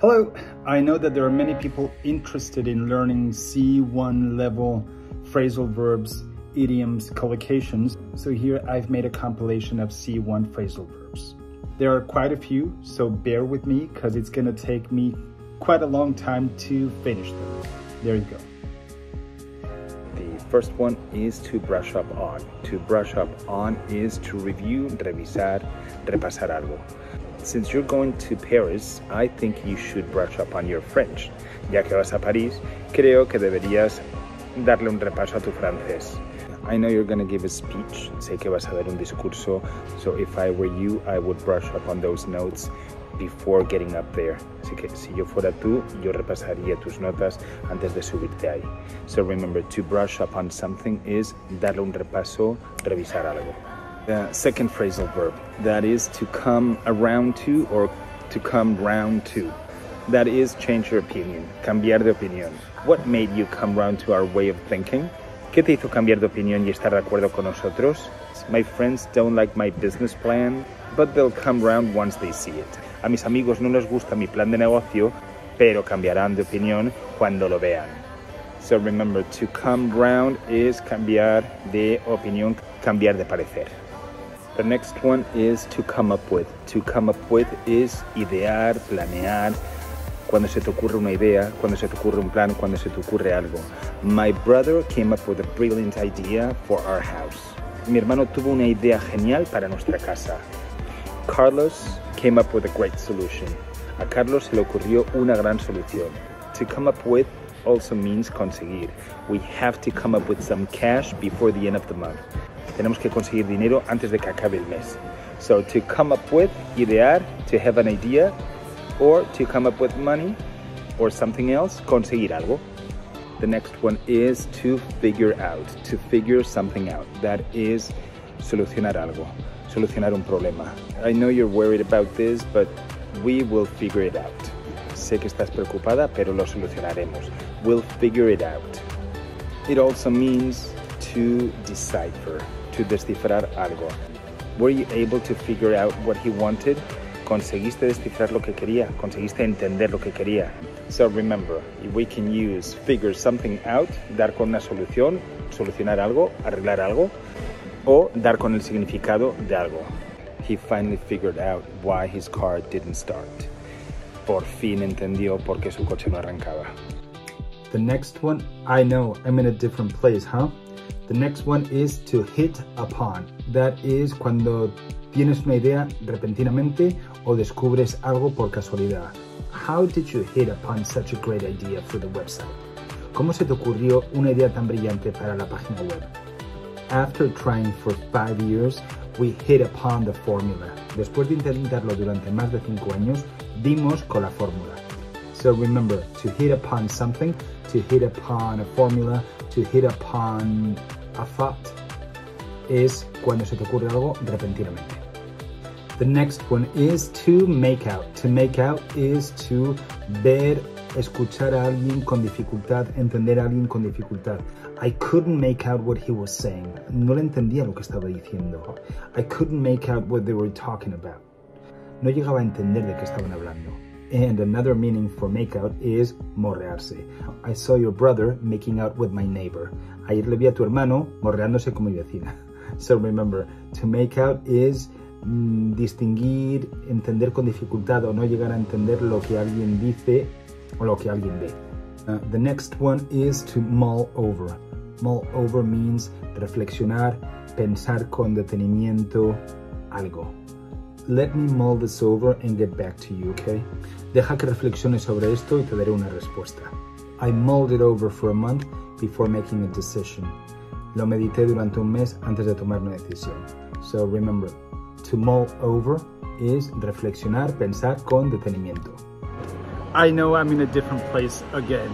Hello, I know that there are many people interested in learning C1 level phrasal verbs, idioms, collocations. So here I've made a compilation of C1 phrasal verbs. There are quite a few, so bear with me because it's going to take me quite a long time to finish them. There you go. The first one is to brush up on. To brush up on is to review, revisar, repasar algo. Since you're going to Paris, I think you should brush up on your French. Ya que vas a París, creo que deberías darle un repaso a tu francés. I know you're going to give a speech. Sé que vas a dar un discurso. So if I were you, I would brush up on those notes before getting up there. Así que si yo fuera tú, yo repasaría tus notas antes de subirte ahí. So remember, to brush up on something is darle un repaso, revisar algo. The second phrasal verb, that is to come around to or to come round to. That is change your opinion, cambiar de opinión. What made you come round to our way of thinking? ¿Qué te hizo cambiar de opinión y estar de acuerdo con nosotros? My friends don't like my business plan, but they'll come round once they see it. A mis amigos no les gusta mi plan de negocio, pero cambiarán de opinión cuando lo vean. So remember, to come round is cambiar de opinión, cambiar de parecer. The next one is to come up with. To come up with is idear, planear, cuando se te ocurre una idea, cuando se te ocurre un plan, cuando se te ocurre algo. My brother came up with a brilliant idea for our house. Mi hermano tuvo una idea genial para nuestra casa. Carlos came up with a great solution. A Carlos se le ocurrió una gran solución. To come up with also means conseguir. We have to come up with some cash before the end of the month. Tenemos que conseguir dinero antes de que acabe el mes. So to come up with, idear, to have an idea, or to come up with money, or something else, conseguir algo. The next one is to figure out, to figure something out. That is solucionar algo, solucionar un problema. I know you're worried about this, but we will figure it out. Sé que estás preocupada, pero lo solucionaremos. We'll figure it out. It also means to decipher, to descifrar algo. Were you able to figure out what he wanted? ¿Conseguiste descifrar lo que quería? ¿Conseguiste entender lo que quería? So remember, we can use figure something out, dar con una solución, solucionar algo, arreglar algo, o dar con el significado de algo. He finally figured out why his car didn't start. Por fin entendió por qué su coche no arrancaba. The next one, I know, I'm in a different place, huh? The next one is to hit upon. That is cuando tienes una idea repentinamente o descubres algo por casualidad. How did you hit upon such a great idea for the website? ¿Cómo se te ocurrió una idea tan brillante para la página web? After trying for 5 years, we hit upon the formula. Después de intentarlo durante más de 5 años, dimos con la fórmula. So remember, to hit upon something, to hit upon a formula, to hit upon a thought, es cuando se te ocurre algo repentinamente. The next one is to make out. To make out is to ver, escuchar a alguien con dificultad, entender a alguien con dificultad. I couldn't make out what he was saying. No le entendía lo que estaba diciendo. I couldn't make out what they were talking about. No llegaba a entender de qué estaban hablando. And another meaning for make out is morrearse. I saw your brother making out with my neighbor. Ayer le vi a tu hermano morreándose con mi vecina. So remember, to make out is distinguir, entender con dificultad o no llegar a entender lo que alguien dice o lo que alguien ve. The next one is to mull over. Mull over means reflexionar, pensar con detenimiento algo. Let me mull this over and get back to you, okay? Deja que reflexione sobre esto y te daré una respuesta. I mulled it over for a month before making a decision. Lo medité durante un mes antes de tomar una decisión. So remember, to mull over is reflexionar, pensar con detenimiento. I know I'm in a different place again.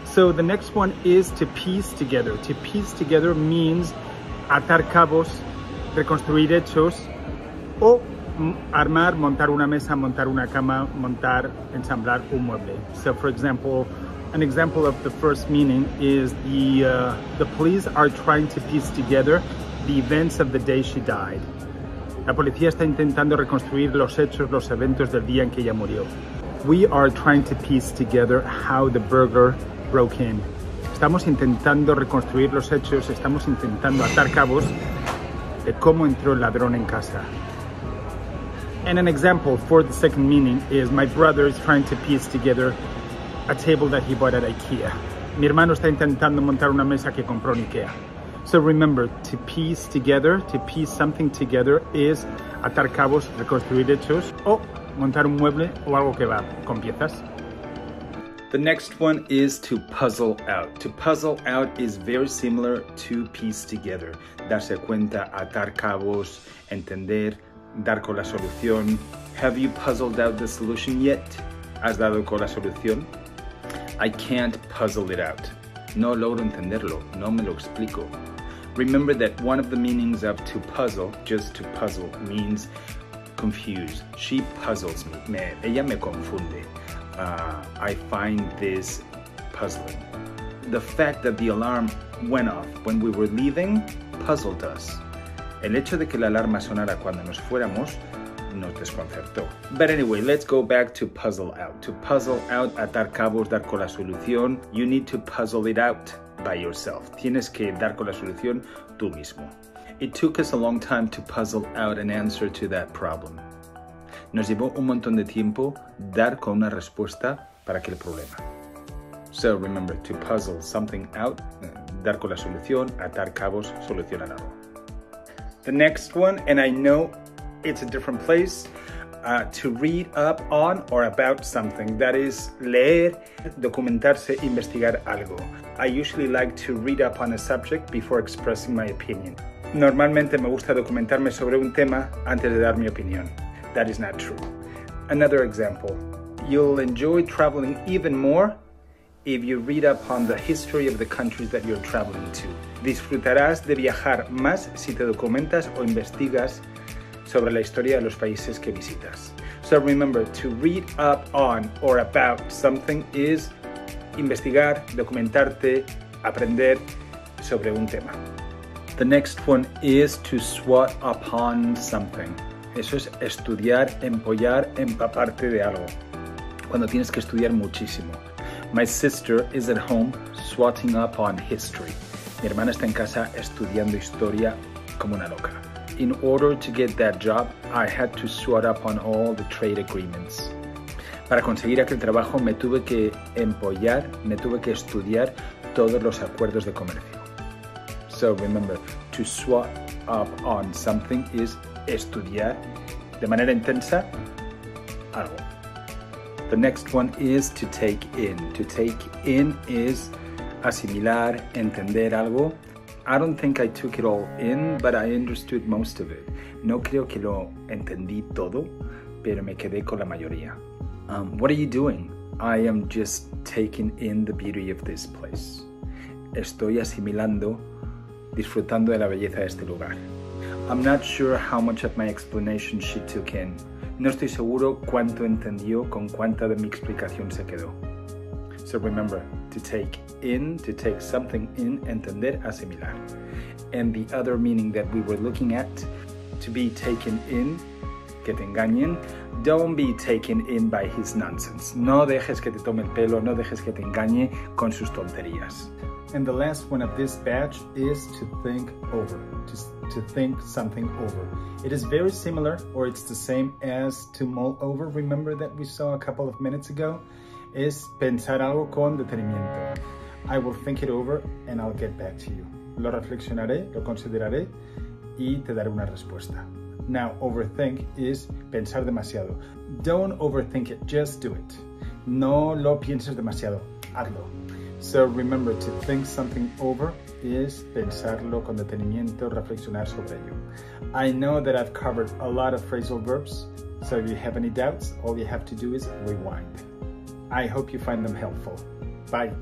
So the next one is to piece together. To piece together means atar cabos, reconstruir hechos, o armar, montar una mesa, montar una cama, montar, ensamblar un mueble. So for example, an example of the first meaning is the police are trying to piece together the events of the day she died. La policía está intentando reconstruir los hechos, los eventos del día en que ella murió. We are trying to piece together how the burglar broke in. Estamos intentando reconstruir los hechos, estamos intentando atar cabos de cómo entró el ladrón en casa. And an example for the second meaning is my brother is trying to piece together a table that he bought at IKEA. Mi hermano está intentando montar una mesa que compró en IKEA. So remember, to piece something together is atar cabos, reconstruir hechos, o montar un mueble o algo que va con piezas. The next one is to puzzle out. To puzzle out is very similar to piece together. Darse cuenta, atar cabos, entender, dar con la solución. Have you puzzled out the solution yet? ¿Has dado con la solución? I can't puzzle it out. No logro entenderlo, no me lo explico. Remember that one of the meanings of to puzzle, just to puzzle, means confuse. She puzzles me. Ella me confunde. I find this puzzling. The fact that the alarm went off when we were leaving puzzled us. El hecho de que la alarma sonara cuando nos fuéramos nos desconcertó. But anyway, let's go back to puzzle out. To puzzle out, atar cabos, dar con la solución. You need to puzzle it out by yourself. Tienes que dar con la solución tú mismo. It took us a long time to puzzle out an answer to that problem. Nos llevó un montón de tiempo dar con una respuesta para aquel problema. So remember, to puzzle something out, dar con la solución, atar cabos, solucionar algo. The next one, and I know it's a different place, to read up on or about something. That is, leer, documentarse, investigar algo. I usually like to read up on a subject before expressing my opinion. Normalmente me gusta documentarme sobre un tema antes de dar mi opinión. That is not true. Another example, you'll enjoy traveling even more if you read up on the history of the countries that you're traveling to. Disfrutarás de viajar más si te documentas o investigas sobre la historia de los países que visitas. So remember, to read up on or about something is investigar, documentarte, aprender sobre un tema. The next one is to swat upon something. Eso es estudiar, empollar, empaparte de algo. Cuando tienes que estudiar muchísimo. My sister is at home swatting up on history. Mi hermana está en casa estudiando historia como una loca. In order to get that job, I had to swat up on all the trade agreements. Para conseguir aquel trabajo me tuve que empollar, me tuve que estudiar todos los acuerdos de comercio. So remember, to swat up on something is estudiar de manera intensa algo. The next one is to take in. To take in is asimilar, entender algo. I don't think I took it all in, but I understood most of it. No creo que lo entendí todo, pero me quedé con la mayoría. What are you doing? I am just taking in the beauty of this place. Estoy asimilando, disfrutando de la belleza de este lugar. I'm not sure how much of my explanation she took in. No estoy seguro cuánto entendió, con cuánta de mi explicación se quedó. So remember, to take in, to take something in, entender, asimilar. And the other meaning that we were looking at, to be taken in, que te engañen. Don't be taken in by his nonsense. No dejes que te tome el pelo, no dejes que te engañe con sus tonterías. And the last one of this batch is to think over, to think something over. It is very similar, or it's the same as to mull over. Remember that we saw a couple of minutes ago? Es pensar algo con detenimiento. I will think it over and I'll get back to you. Lo reflexionaré, lo consideraré y te daré una respuesta. Now, overthink is pensar demasiado. Don't overthink it, just do it. No lo pienses demasiado, hazlo. So remember, to think something over is pensarlo con detenimiento, reflexionar sobre ello. I know that I've covered a lot of phrasal verbs, so if you have any doubts, all you have to do is rewind. I hope you find them helpful. Bye.